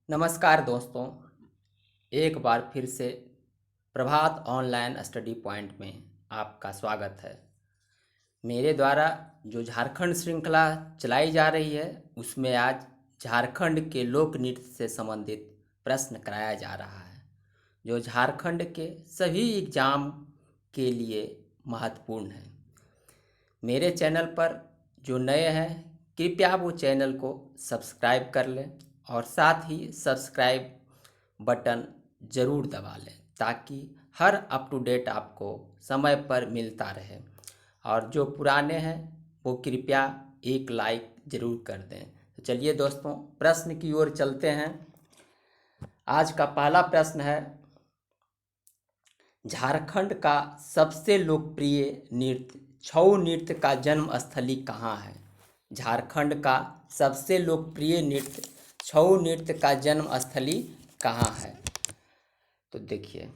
नमस्कार दोस्तों, एक बार फिर से प्रभात ऑनलाइन स्टडी पॉइंट में आपका स्वागत है। मेरे द्वारा जो झारखंड श्रृंखला चलाई जा रही है उसमें आज झारखंड के लोक नृत्य से संबंधित प्रश्न कराया जा रहा है, जो झारखंड के सभी एग्जाम के लिए महत्वपूर्ण है। मेरे चैनल पर जो नए हैं कृपया वो चैनल को सब्सक्राइब कर लें और साथ ही सब्सक्राइब बटन ज़रूर दबा लें ताकि हर अप टू डेट आपको समय पर मिलता रहे। और जो पुराने हैं वो कृपया एक लाइक ज़रूर कर दें। तो चलिए दोस्तों, प्रश्न की ओर चलते हैं। आज का पहला प्रश्न है, झारखंड का सबसे लोकप्रिय नृत्य छऊ नृत्य का जन्म स्थली कहाँ है? झारखंड का सबसे लोकप्रिय नृत्य छऊ नृत्य का जन्म स्थली कहाँ है? तो देखिए,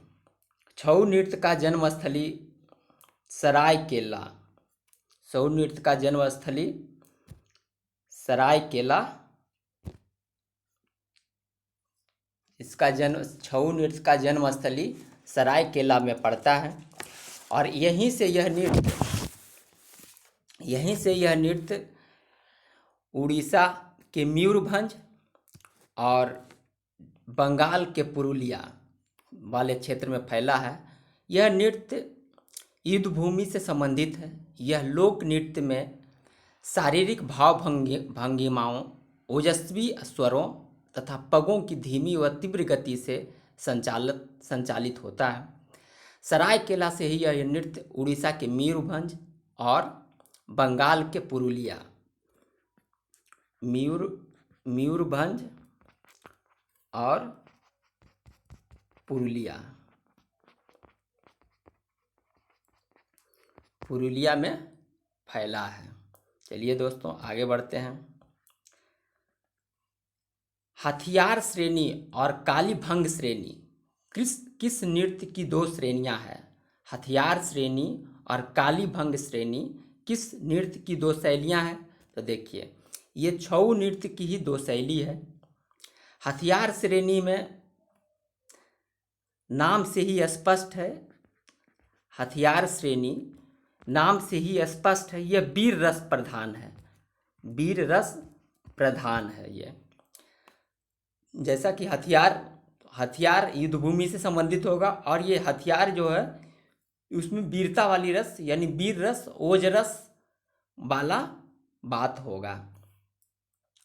छऊ नृत्य का जन्म स्थली सरायकेला। छऊ नृत्य का जन्म स्थली सरायकेला। इसका जन्म छऊ नृत्य का जन्म स्थली सरायकेला में पड़ता है और यहीं से यह नृत्य उड़ीसा के मयूरभंज और बंगाल के पुरुलिया वाले क्षेत्र में फैला है। यह नृत्य युद्ध भूमि से संबंधित है। यह लोक नृत्य में शारीरिक भंगिमाओं, ओजस्वी स्वरों तथा पगों की धीमी व तीव्र गति से संचालित होता है। सरायकेला से ही यह नृत्य उड़ीसा के मयूरभंज और बंगाल के पुरुलिया मयूरभंज और पुरुलिया में फैला है। चलिए दोस्तों, आगे बढ़ते हैं। हथियार श्रेणी और कालीभंग श्रेणी किस नृत्य की दो श्रेणियां हैं? हथियार श्रेणी और कालीभंग श्रेणी किस नृत्य की दो शैलियां हैं? तो देखिए, ये छऊ नृत्य की ही दो शैली है। हथियार श्रेणी में नाम से ही स्पष्ट है, हथियार श्रेणी नाम से ही स्पष्ट है, यह वीर रस प्रधान है। वीर रस प्रधान है ये। जैसा कि हथियार युद्ध भूमि से संबंधित होगा और ये हथियार जो है उसमें वीरता वाली रस यानी वीर रस, ओज रस वाला बात होगा।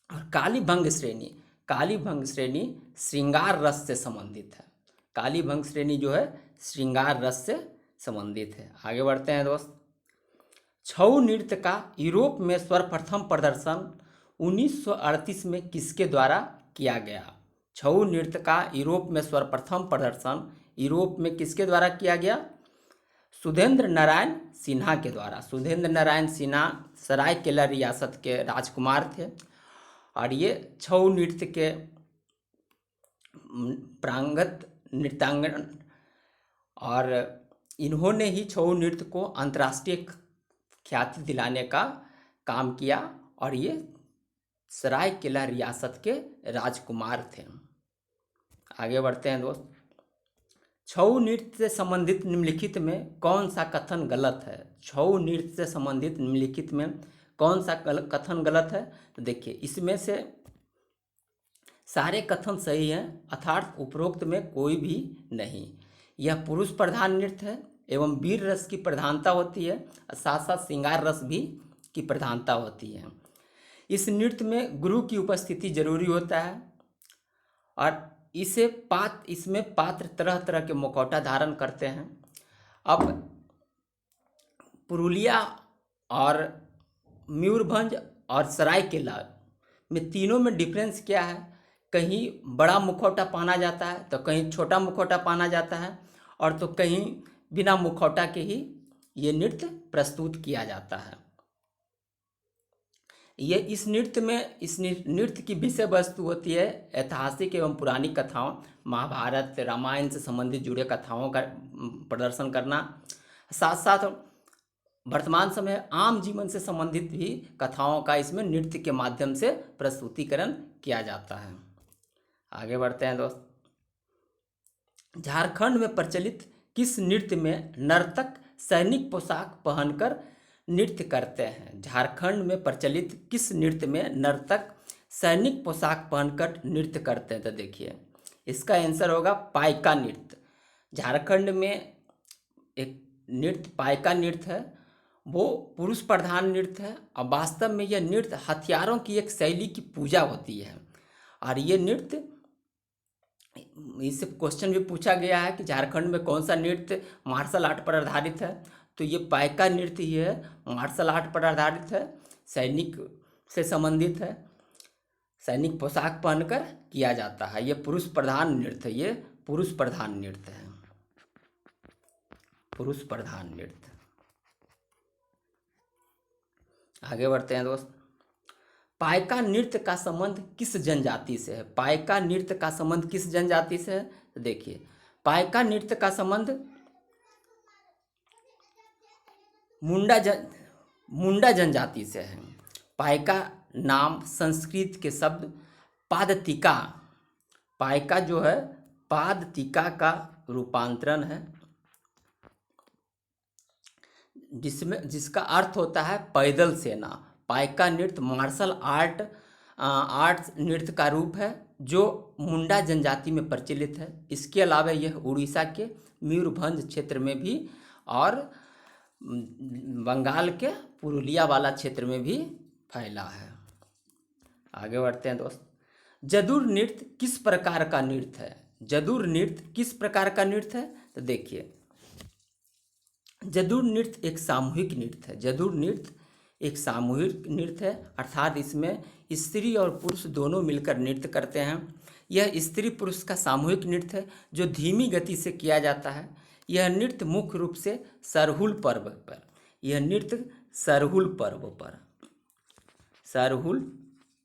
और कालीभंग श्रेणी श्रृंगार रस से संबंधित है। कालीभंग श्रेणी जो है श्रृंगार रस से संबंधित है। आगे बढ़ते हैं दोस्त। छऊ नृत्य का यूरोप में सर्वप्रथम प्रदर्शन 1938 में किसके द्वारा किया गया? छऊ नृत्य का यूरोप में सर्वप्रथम प्रदर्शन यूरोप में किसके द्वारा किया गया? सुधेंद्र नारायण सिन्हा के द्वारा। सुधेंद्र नारायण सिन्हा सरायकेला रियासत के राजकुमार थे और ये छऊ नृत्य के प्रांगत नृत्यांगन और इन्होंने ही छऊ नृत्य को अंतर्राष्ट्रीय ख्याति दिलाने का काम किया और ये सरायकेला रियासत के राजकुमार थे। आगे बढ़ते हैं दोस्त। छऊ नृत्य से संबंधित निम्नलिखित में कौन सा कथन गलत है? छऊ नृत्य से संबंधित निम्नलिखित में कौन सा कथन गलत है? तो देखिए, इसमें से सारे कथन सही हैं, अर्थात उपरोक्त में कोई भी नहीं। यह पुरुष प्रधान नृत्य है एवं वीर रस की प्रधानता होती है, साथ साथ श्रृंगार रस भी की प्रधानता होती है। इस नृत्य में गुरु की उपस्थिति जरूरी होता है और इसमें पात्र तरह तरह के मुखौटा धारण करते हैं। अब पुरुलिया और मयूरभंज और सरायकेला में तीनों में डिफरेंस क्या है? कहीं बड़ा मुखौटा पहना जाता है तो कहीं छोटा मुखौटा पहना जाता है और तो कहीं बिना मुखौटा के ही ये नृत्य प्रस्तुत किया जाता है। ये इस नृत्य की विषय वस्तु होती है ऐतिहासिक एवं पुरानी कथाओं, महाभारत रामायण से संबंधित जुड़े कथाओं का प्रदर्शन करना, साथ साथ वर्तमान समय आम जीवन से संबंधित भी कथाओं का इसमें नृत्य के माध्यम से प्रस्तुतिकरण किया जाता है। आगे बढ़ते हैं दोस्त। झारखंड में प्रचलित किस नृत्य में नर्तक सैनिक पोशाक पहनकर नृत्य करते हैं? झारखंड में प्रचलित किस नृत्य में नर्तक सैनिक पोशाक पहनकर नृत्य करते हैं? तो देखिए इसका आंसर होगा पाइका नृत्य। झारखंड में एक नृत्य पाइका नृत्य है, वो पुरुष प्रधान नृत्य है और वास्तव में यह नृत्य हथियारों की एक शैली की पूजा होती है। और ये नृत्य, इससे क्वेश्चन भी पूछा गया है कि झारखंड में कौन सा नृत्य मार्शल आर्ट पर आधारित है, तो ये पाइका नृत्य ही है, मार्शल आर्ट पर आधारित है, सैनिक से संबंधित है, सैनिक पोशाक पहनकर किया जाता है। ये पुरुष प्रधान नृत्य, ये पुरुष प्रधान नृत्य है, पुरुष प्रधान नृत्य। आगे बढ़ते हैं दोस्त। पाइका नृत्य का संबंध किस जनजाति से है? पाइका नृत्य का संबंध किस जनजाति से है? तो देखिए पाइका नृत्य का संबंध मुंडा जनजाति से है। पाइका नाम संस्कृत के शब्द पादतिका, पाइका जो है पादतिका का रूपांतरण है, जिसका अर्थ होता है पैदल सेना। पाइका नृत्य मार्शल आर्ट नृत्य का रूप है जो मुंडा जनजाति में प्रचलित है। इसके अलावा यह उड़ीसा के मयूरभंज क्षेत्र में भी और बंगाल के पुरुलिया वाला क्षेत्र में भी फैला है। आगे बढ़ते हैं दोस्त। जदुर नृत्य किस प्रकार का नृत्य है? जदुर नृत्य किस प्रकार का नृत्य है? तो देखिए जदुर नृत्य एक सामूहिक नृत्य है। जदुर नृत्य एक सामूहिक नृत्य है, अर्थात इसमें स्त्री और पुरुष दोनों मिलकर नृत्य करते हैं। यह स्त्री पुरुष का सामूहिक नृत्य है जो धीमी गति से किया जाता है। यह नृत्य मुख्य रूप से सरहुल पर्व पर, यह नृत्य सरहुल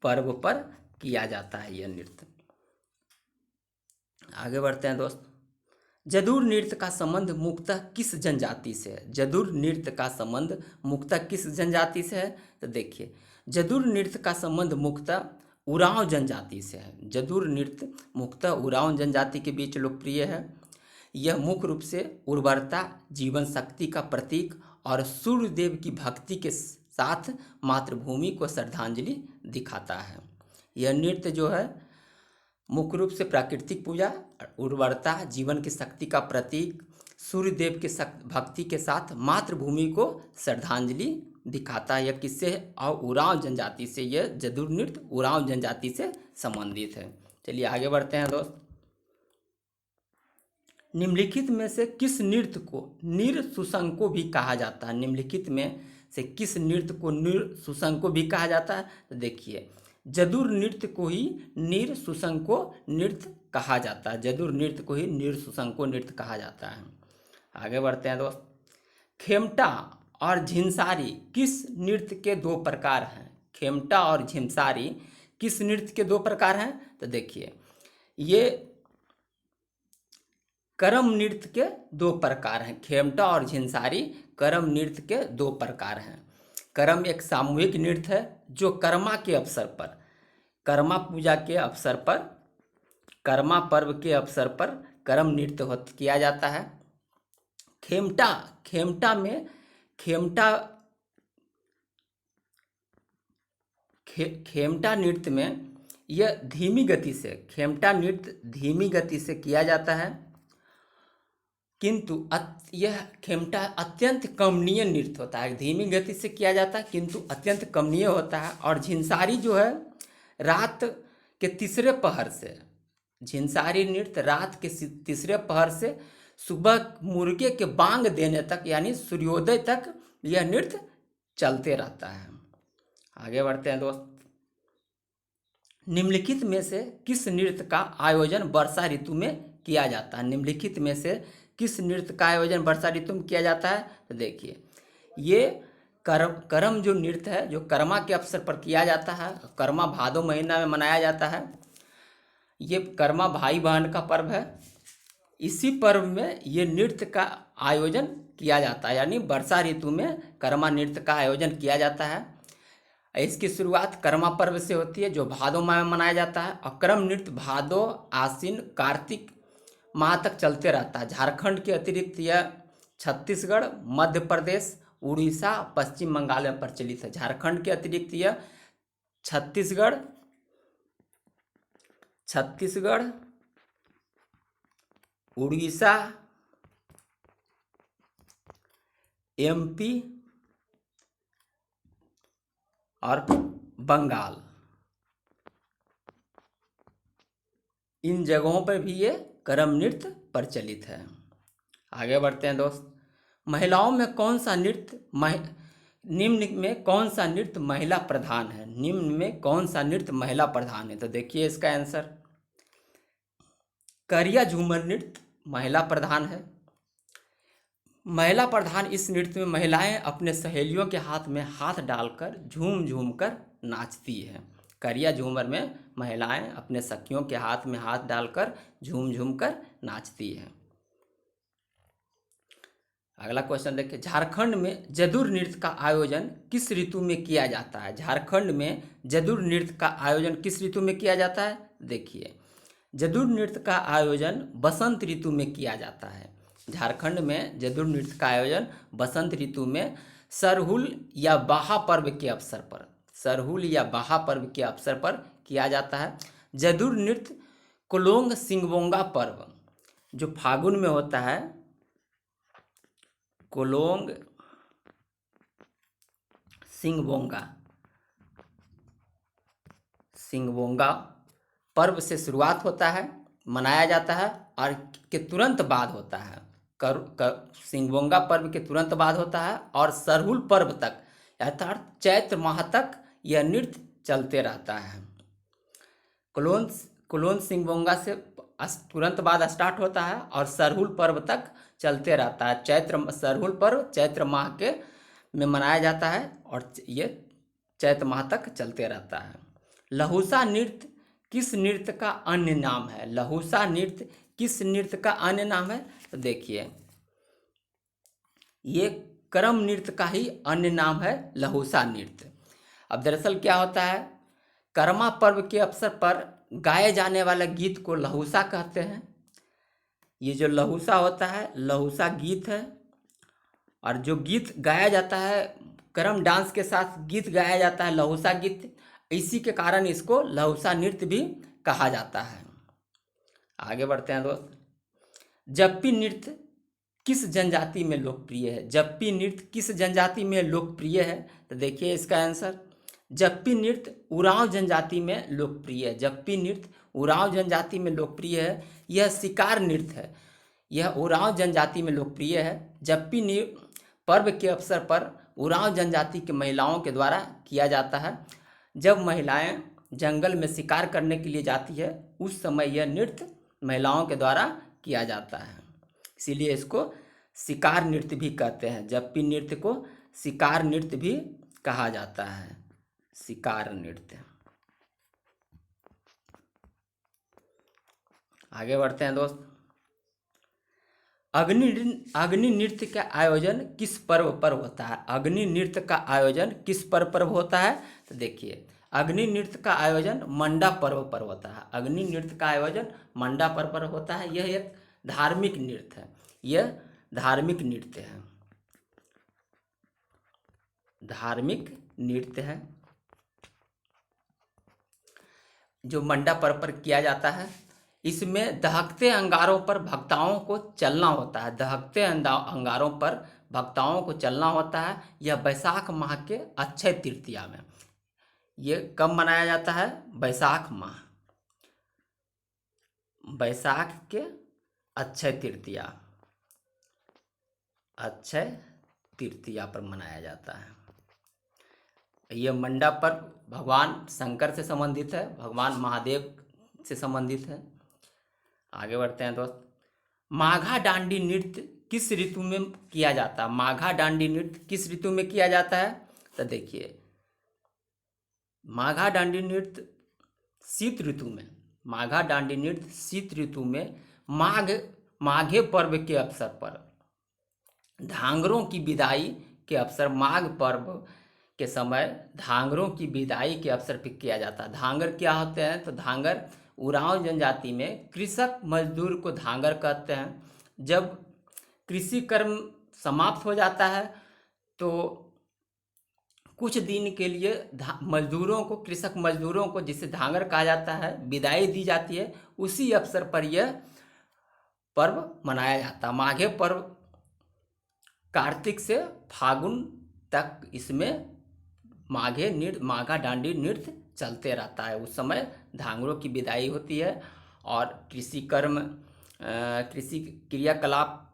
पर्व पर किया जाता है यह नृत्य। आगे बढ़ते हैं दोस्त। जदुर नृत्य का संबंध मुख्यतः किस जनजाति से है? जदुर नृत्य का संबंध मुख्यतः किस जनजाति से है? तो देखिए जदुर नृत्य का संबंध मुख्यतः उरांव जनजाति से है। जदुर नृत्य मुख्यतः उरांव जनजाति के बीच लोकप्रिय है। यह मुख्य रूप से उर्वरता, जीवन शक्ति का प्रतीक और सूर्य देव की भक्ति के साथ मातृभूमि को श्रद्धांजलि दिखाता है। यह नृत्य जो है मुख्य रूप से प्राकृतिक पूजा, उर्वरता, जीवन की शक्ति का प्रतीक, सूर्य देव के भक्ति के साथ मातृभूमि को श्रद्धांजलि दिखाता है। यह किससे है? और उरांव जनजाति से, यह जदुर नृत्य उरांव जनजाति से संबंधित है। चलिए आगे बढ़ते हैं दोस्त। निम्नलिखित में से किस नृत्य को नीर सुसंको भी कहा जाता है? निम्नलिखित में से किस नृत्य को नीर सुसंको भी कहा जाता है? तो देखिए जदुर नृत्य को ही नीर सुसंको नृत्य कहा जाता है। जदुर नृत्य को ही नीर सुसंको नृत्य कहा जाता है। आगे बढ़ते हैं दोस्त। खेमटा और झिंसारी किस नृत्य के दो प्रकार हैं? खेमटा और झिंसारी किस नृत्य के दो प्रकार हैं? तो देखिए ये करम नृत्य के दो प्रकार हैं। खेमटा और झिंसारी करम नृत्य के दो प्रकार हैं। करम एक सामूहिक नृत्य है जो कर्मा के अवसर पर, कर्मा पूजा के अवसर पर, कर्मा पर्व के अवसर पर करम नृत्य किया जाता है। खेमटा नृत्य में यह धीमी गति से, खेमटा नृत्य धीमी गति से किया जाता है, किंतु यह खेमटा अत्यंत कमनीय नृत्य होता है। धीमी गति से किया जाता है किंतु अत्यंत कमनीय होता है। और झिंसारी जो है रात के तीसरे पहर से, झिंसारी नृत्य रात के तीसरे पहर से सुबह मुर्गे के बांग देने तक यानी सूर्योदय तक यह नृत्य चलते रहता है। आगे बढ़ते हैं दोस्त। निम्नलिखित में से किस नृत्य का आयोजन वर्षा ऋतु में किया जाता है? निम्नलिखित में से किस नृत्य का आयोजन वर्षा ऋतु में किया जाता है? तो देखिए ये करम जो नृत्य है जो कर्मा के अवसर पर किया जाता है। कर्मा भादो महीना में मनाया जाता है। ये कर्मा भाई बहन का पर्व है। इसी पर्व में ये नृत्य का आयोजन किया जाता है, यानी वर्षा ऋतु में कर्मा नृत्य का आयोजन किया जाता है। इसकी शुरुआत कर्मा पर्व से होती है जो भादो माह में मनाया जाता है, और कर्म नृत्य भादो, आश्विन, कार्तिक माह तक चलते रहता है। झारखंड के अतिरिक्त यह छत्तीसगढ़, मध्य प्रदेश, उड़ीसा, पश्चिम बंगाल में प्रचलित है। झारखंड के अतिरिक्त यह छत्तीसगढ़, उड़ीसा, एमपी और बंगाल, इन जगहों पर भी ये कर्म नृत्य प्रचलित है। आगे बढ़ते हैं दोस्त। महिलाओं में कौन सा नृत्य निम्न में कौन सा नृत्य महिला प्रधान है? निम्न में कौन सा नृत्य महिला प्रधान है? तो देखिए इसका आंसर, करिया झूमर नृत्य महिला प्रधान है। महिला प्रधान इस नृत्य में महिलाएं अपने सहेलियों के हाथ में हाथ डालकर झूम झूम कर नाचती हैं। करिया झूमर में महिलाएं अपने सखियों के हाथ में हाथ डालकर झूम झूम कर नाचती हैं। अगला क्वेश्चन देखिए, झारखंड में जदुर नृत्य का आयोजन किस ऋतु में किया जाता है? झारखंड में जदुर नृत्य का आयोजन किस ऋतु में किया जाता है? देखिए, जदुर नृत्य का आयोजन बसंत ऋतु में किया जाता है। झारखंड में जदुर नृत्य का आयोजन बसंत ऋतु में सरहुल या बाहा पर्व के अवसर पर, सरहुल या बाहा पर्व के अवसर पर किया जाता है। जदुर नृत्य कोलोंग सिंगबोंगा पर्व जो फागुन में होता है, कोलोंग सिंगबोंगा पर्व से शुरुआत होता है, मनाया जाता है और के तुरंत बाद होता है। सिंगबोंगा पर्व के तुरंत बाद होता है और सरहुल पर्व तक अर्थात चैत्र माह तक यह नृत्य चलते रहता है। कोलोन सिंगबोंगा से तुरंत बाद स्टार्ट होता है और सरहुल पर्व तक चलते रहता है। सरहुल पर्व चैत्र माह के में मनाया जाता है और ये चैत्र माह तक चलते रहता है। लहुसा नृत्य किस नृत्य का अन्य नाम है? लहुसा नृत्य किस नृत्य का अन्य नाम है? तो देखिए, ये कर्म नृत्य का ही अन्य नाम है लहुसा नृत्य। अब दरअसल क्या होता है, कर्मा पर्व के अवसर पर गाए जाने वाले गीत को लहुसा कहते हैं। ये जो लहुसा होता है, लहुसा गीत है, और जो गीत गाया जाता है कर्म डांस के साथ गीत गाया जाता है लहुसा गीत, इसी के कारण इसको लहुसा नृत्य भी कहा जाता है। आगे बढ़ते हैं दोस्त। जप्पी नृत्य किस जनजाति में लोकप्रिय है? जप्पी नृत्य किस जनजाति में लोकप्रिय है? तो देखिए इसका आंसर, जप्पी नृत्य उरांव जनजाति में लोकप्रिय है। जप्पी नृत्य उरांव जनजाति में लोकप्रिय है। यह शिकार नृत्य है, यह उरांव जनजाति में लोकप्रिय है। जप्पी पर्व के अवसर पर उरांव जनजाति की महिलाओं के द्वारा किया जाता है। जब महिलाएं जंगल में शिकार करने के लिए जाती है उस समय यह नृत्य महिलाओं के द्वारा किया जाता है, इसीलिए इसको शिकार नृत्य भी कहते हैं। जप्पी नृत्य को शिकार नृत्य भी कहा जाता है, शिकार नृत्य। आगे बढ़ते हैं दोस्त। अग्नि नृत्य का आयोजन किस पर्व पर होता है? अग्नि नृत्य का आयोजन किस पर्व पर होता है? तो देखिए, अग्नि नृत्य का आयोजन मंडा पर्व पर होता है। अग्नि नृत्य का आयोजन मंडा पर्व पर होता है। यह एक धार्मिक नृत्य है, यह धार्मिक नृत्य है, धार्मिक नृत्य है जो मंडा पर्व पर किया जाता है। इसमें दहकते अंगारों पर भक्ताओं को चलना होता है, दहकते अंगारों पर भक्ताओं को चलना होता है। यह बैसाख माह के अक्षय तृतीया में, ये कब मनाया जाता है? बैसाख माह, बैसाख के अक्षय तृतीया, अक्षय तृतीया पर मनाया जाता है। यह मंडा पर्व भगवान शंकर से संबंधित है, भगवान महादेव से संबंधित है। आगे बढ़ते हैं दोस्त। माघा डांडी नृत्य किस ऋतु में किया जाता है? माघा डांडी नृत्य किस ऋतु में किया जाता है? तो देखिए, माघा डांडी नृत्य शीत ऋतु में, माघा डांडी नृत्य शीत ऋतु में माघे पर्व के अवसर पर, धांगरों की विदाई के अवसर माघ पर्व के समय धांगरों की विदाई के अवसर पर किया जाता है। धांगर क्या होते हैं? तो धांगर उरांव जनजाति में कृषक मजदूर को धांगर कहते हैं। जब कृषि कर्म समाप्त हो जाता है तो कुछ दिन के लिए मजदूरों को, कृषक मजदूरों को, जिसे धांगर कहा जाता है, विदाई दी जाती है। उसी अवसर पर यह पर्व मनाया जाता है। माघे पर्व कार्तिक से फागुन तक इसमें माघा डांडी नृत्य चलते रहता है। उस समय धांगरों की विदाई होती है और कृषि क्रियाकलाप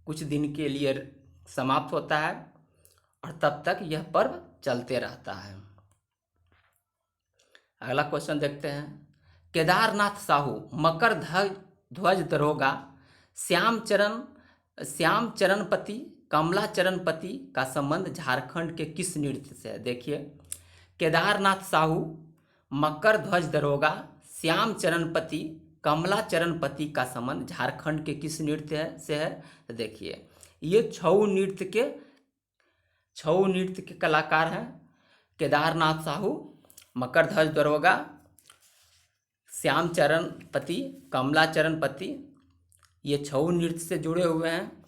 कुछ दिन के लिए समाप्त होता है और तब तक यह पर्व चलते रहता है। अगला क्वेश्चन देखते हैं। केदारनाथ साहू, मकर ध्वज दरोगा, श्याम चरणपति, कमला चरणपति का संबंध झारखंड के किस नृत्य से है? देखिए, केदारनाथ साहू, मकर ध्वज दरोगा, श्याम चरणपति, कमला चरणपति का संबंध झारखंड के किस नृत्य से है? तो देखिए, ये छऊ नृत्य के कलाकार हैं। केदारनाथ साहू, मकर ध्वज दरोगा, श्याम चरणपति, कमला चरणपति, ये छऊ नृत्य से जुड़े हुए हैं।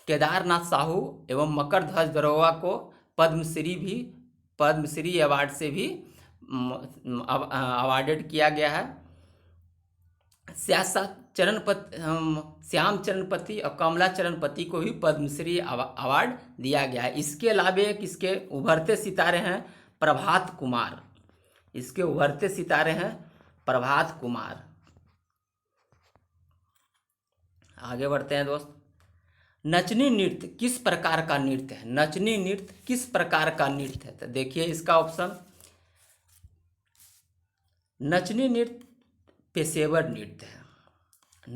केदारनाथ साहू एवं मकर ध्वज दरोगा को पद्मश्री अवार्ड से भी अवार्डेड किया गया है। श्याम चरणपति और कमला चरणपति को भी पद्मश्री अवार्ड दिया गया है। इसके अलावा इसके उभरते सितारे हैं प्रभात कुमार। इसके उभरते सितारे हैं प्रभात कुमार। आगे बढ़ते हैं दोस्त। नचनी नृत्य किस प्रकार का नृत्य है? नचनी नृत्य किस प्रकार का नृत्य है? तो देखिए इसका ऑप्शन, नचनी नृत्य पेशेवर नृत्य है।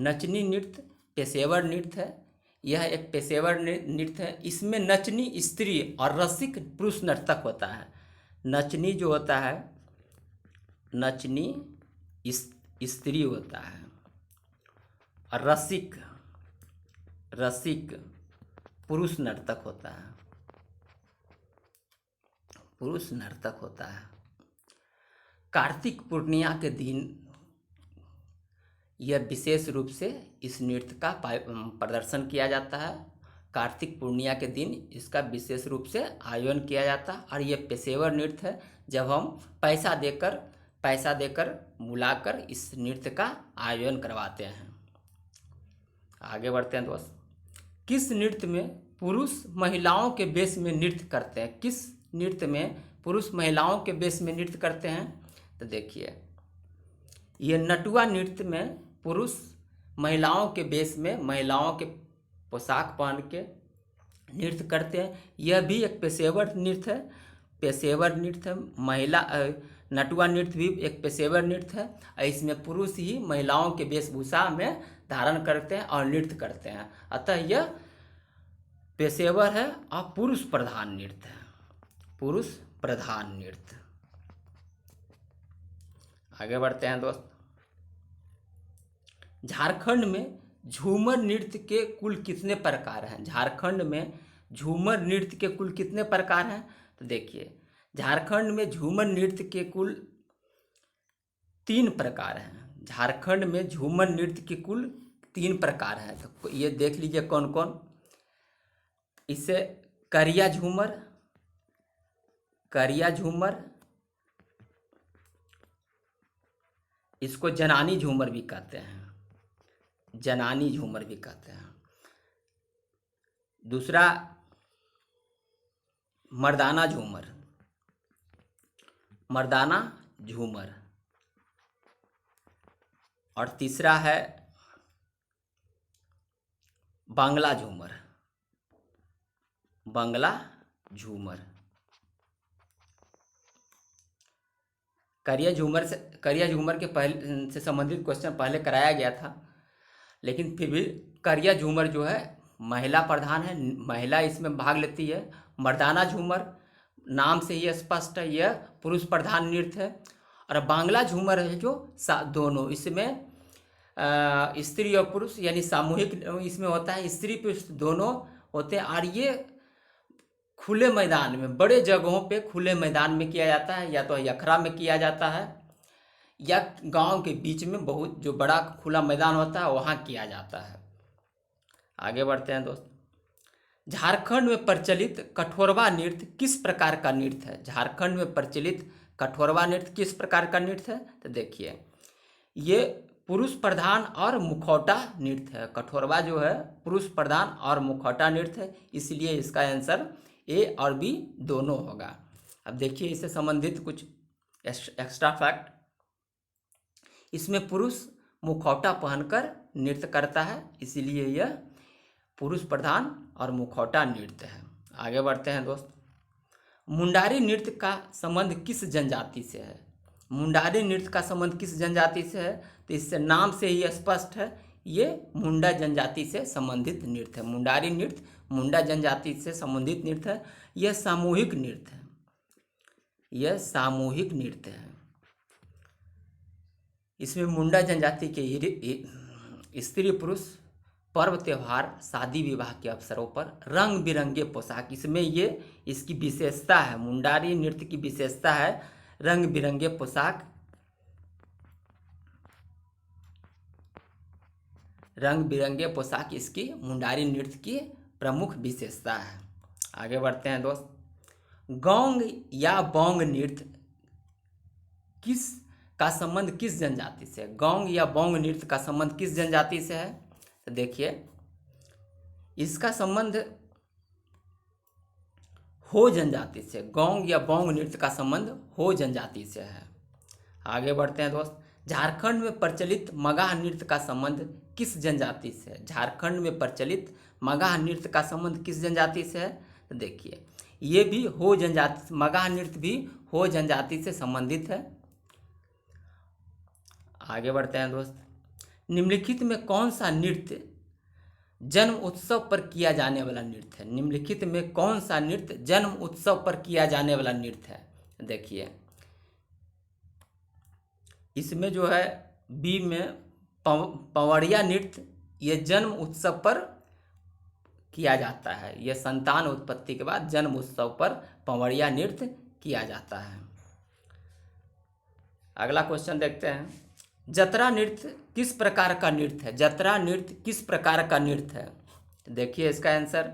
नचनी नृत्य पेशेवर नृत्य है। यह एक पेशेवर नृत्य है। इसमें नचनी स्त्री और रसिक पुरुष नर्तक होता है। नचनी जो होता है, नचनी स्त्री होता है और रसिक पुरुष नर्तक होता है। कार्तिक पूर्णिमा के दिन यह विशेष रूप से इस नृत्य का प्रदर्शन किया जाता है। कार्तिक पूर्णिमा के दिन इसका विशेष रूप से आयोजन किया जाता है और यह पेशेवर नृत्य है। जब हम पैसा देकर बुलाकर इस नृत्य का आयोजन करवाते हैं। आगे बढ़ते हैं दोस्त। किस नृत्य में पुरुष महिलाओं के वेश में नृत्य करते हैं? किस नृत्य में पुरुष महिलाओं के वेश में नृत्य करते हैं? तो देखिए, ये नटुआ नृत्य में पुरुष महिलाओं के वेश में, महिलाओं के पोशाक पहन के नृत्य करते हैं। यह भी एक पेशेवर नृत्य है। महिला नटुआ नृत्य भी एक पेशेवर नृत्य है। इसमें पुरुष ही महिलाओं के वेशभूषा में धारण करते हैं और नृत्य करते हैं। अतः यह पेशेवर है और पुरुष प्रधान नृत्य है। आगे बढ़ते हैं दोस्त। झारखंड में झूमर नृत्य के कुल कितने प्रकार हैं? झारखंड में झूमर नृत्य के कुल कितने प्रकार हैं? तो देखिए, झारखंड में झूमर नृत्य के कुल 3 प्रकार हैं। झारखंड में झूमर नृत्य के कुल 3 प्रकार हैं। तो ये देख लीजिए कौन कौन। इसे करिया झूमर, इसको जनानी झूमर भी कहते हैं। दूसरा मर्दाना झूमर, और तीसरा है बांग्ला झूमर। करिया झूमर के पहले से संबंधित क्वेश्चन पहले कराया गया था, लेकिन फिर भी करिया झूमर जो है महिला प्रधान है, महिला इसमें भाग लेती है। मर्दाना झूमर नाम से ही स्पष्ट है, यह पुरुष प्रधान नृत्य है। और बांग्ला झूमर है जो दोनों, इसमें स्त्री और पुरुष यानी सामूहिक इसमें होता है, स्त्री पुरुष दोनों होते हैं। और ये खुले मैदान में, बड़े जगहों पे खुले मैदान में किया जाता है, या तो अखड़ा में किया जाता है या गांव के बीच में बहुत जो बड़ा खुला मैदान होता है वहाँ किया जाता है। आगे बढ़ते हैं दोस्त। झारखंड में प्रचलित कठोरवा नृत्य किस प्रकार का नृत्य है? झारखंड में प्रचलित कठोरवा नृत्य किस प्रकार का नृत्य है? तो देखिए, ये पुरुष प्रधान और मुखौटा नृत्य है। कठोरवा जो है पुरुष प्रधान और मुखौटा नृत्य है, इसलिए इसका आंसर ए और बी दोनों होगा। अब देखिए इससे संबंधित कुछ एक्स्ट्रा फैक्ट। इसमें पुरुष मुखौटा पहनकर नृत्य करता है, इसीलिए यह पुरुष प्रधान और मुखौटा नृत्य है। आगे बढ़ते हैं दोस्त। मुंडारी नृत्य का संबंध किस जनजाति से है? मुंडारी नृत्य का संबंध किस जनजाति से है? तो इससे नाम से ही स्पष्ट है, ये मुंडा जनजाति से संबंधित नृत्य है। मुंडारी नृत्य मुंडा जनजाति से संबंधित नृत्य है। यह सामूहिक नृत्य है, यह सामूहिक नृत्य है। इसमें मुंडा जनजाति के स्त्री पुरुष पर्व त्योहार शादी विवाह के अवसरों पर रंग बिरंगे पोशाक, इसमें ये इसकी विशेषता है, मुंडारी नृत्य की विशेषता है रंग बिरंगे पोशाक, रंग बिरंगे पोशाक इसकी मुंडारी नृत्य की प्रमुख विशेषता है। आगे बढ़ते हैं दोस्त। गौंग या बौंग नृत्य किस का संबंध किस जनजाति से है? गौंग या बौंग नृत्य का संबंध किस जनजाति से है? तो देखिए, इसका संबंध हो जनजाति से, गौंग या बौंग नृत्य का संबंध हो जनजाति से है। आगे बढ़ते हैं दोस्त। झारखंड में प्रचलित मगहा नृत्य का संबंध किस जनजाति से है? झारखंड में प्रचलित मगहा नृत्य का संबंध किस जनजाति से है? तो देखिए, ये भी हो जनजाति, मगहा नृत्य भी हो जनजाति से संबंधित है। आगे बढ़ते हैं दोस्त। निम्नलिखित में कौन सा नृत्य जन्म उत्सव पर किया जाने वाला नृत्य है? निम्नलिखित में कौन सा नृत्य जन्म उत्सव पर किया जाने वाला नृत्य है? देखिए, इसमें जो है बी में पंवड़िया नृत्य, ये जन्म उत्सव पर किया जाता है। यह संतान उत्पत्ति के बाद जन्म उत्सव पर पंवड़िया नृत्य किया जाता है। अगला क्वेश्चन देखते हैं। जतरा नृत्य किस प्रकार का नृत्य है? जतरा नृत्य किस प्रकार का नृत्य है? देखिए इसका आंसर,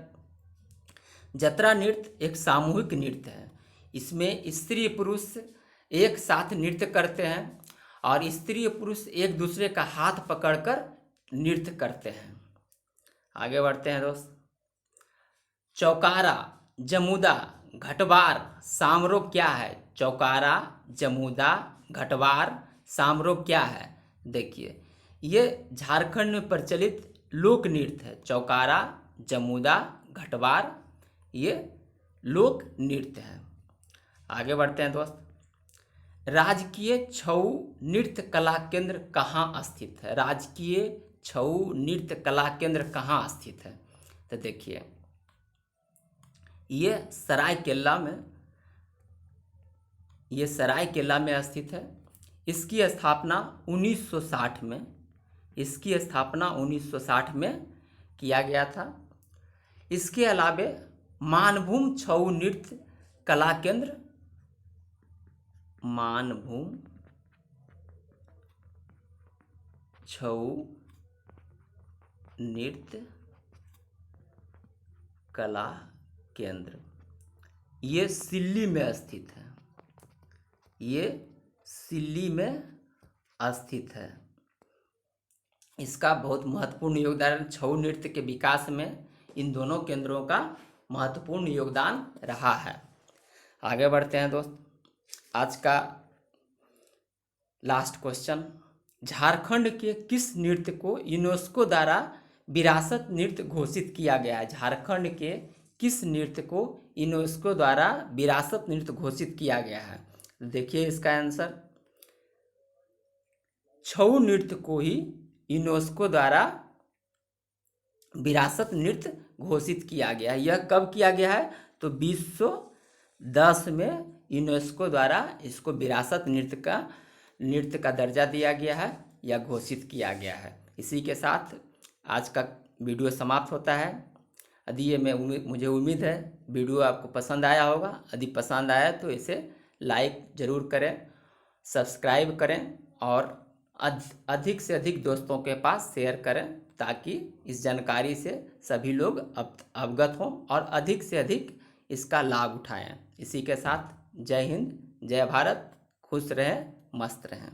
जतरा नृत्य एक सामूहिक नृत्य है। इसमें स्त्री पुरुष एक साथ नृत्य करते हैं और स्त्री पुरुष एक दूसरे का हाथ पकड़कर नृत्य करते हैं। आगे बढ़ते हैं दोस्त। चौकारा, जमुदा, घटवार, सामरो क्या है? चौकारा, जमुदा, घटवार, सामरो क्या है? देखिए, ये झारखंड में प्रचलित लोक नृत्य है। चौकारा, जमुदा, घटवार, ये लोक नृत्य है। आगे बढ़ते हैं दोस्त। राजकीय छऊ नृत्य कला केंद्र कहाँ स्थित है? राजकीय छऊ नृत्य कला केंद्र कहाँ स्थित है? तो देखिए, ये सरायकेला में स्थित है। इसकी स्थापना 1960 में किया गया था। इसके अलावे मानभूम छऊ नृत्य कला केंद्र, मानभूम छऊ नृत्य कला केंद्र, ये सिल्ली में स्थित है। ये सिल्ली में स्थित है। इसका बहुत महत्वपूर्ण योगदान छऊ नृत्य के विकास में इन दोनों केंद्रों का महत्वपूर्ण योगदान रहा है। आगे बढ़ते हैं दोस्त। आज का लास्ट क्वेश्चन। झारखंड के किस नृत्य को यूनेस्को द्वारा विरासत नृत्य घोषित किया गया है? झारखंड के किस नृत्य को यूनेस्को द्वारा विरासत नृत्य घोषित किया गया है? देखिए इसका आंसर, छऊ नृत्य को ही यूनेस्को द्वारा विरासत नृत्य घोषित किया गया है। यह कब किया गया है? तो 2010 में यूनेस्को द्वारा इसको विरासत नृत्य का दर्जा दिया गया है या घोषित किया गया है। इसी के साथ आज का वीडियो समाप्त होता है। यदि ये मुझे उम्मीद है वीडियो आपको पसंद आया होगा। यदि पसंद आया तो इसे लाइक ज़रूर करें, सब्सक्राइब करें और अधिक से अधिक दोस्तों के पास शेयर करें, ताकि इस जानकारी से सभी लोग अवगत हों और अधिक से अधिक इसका लाभ उठाएं। इसी के साथ जय हिंद, जय भारत, खुश रहें, मस्त रहें।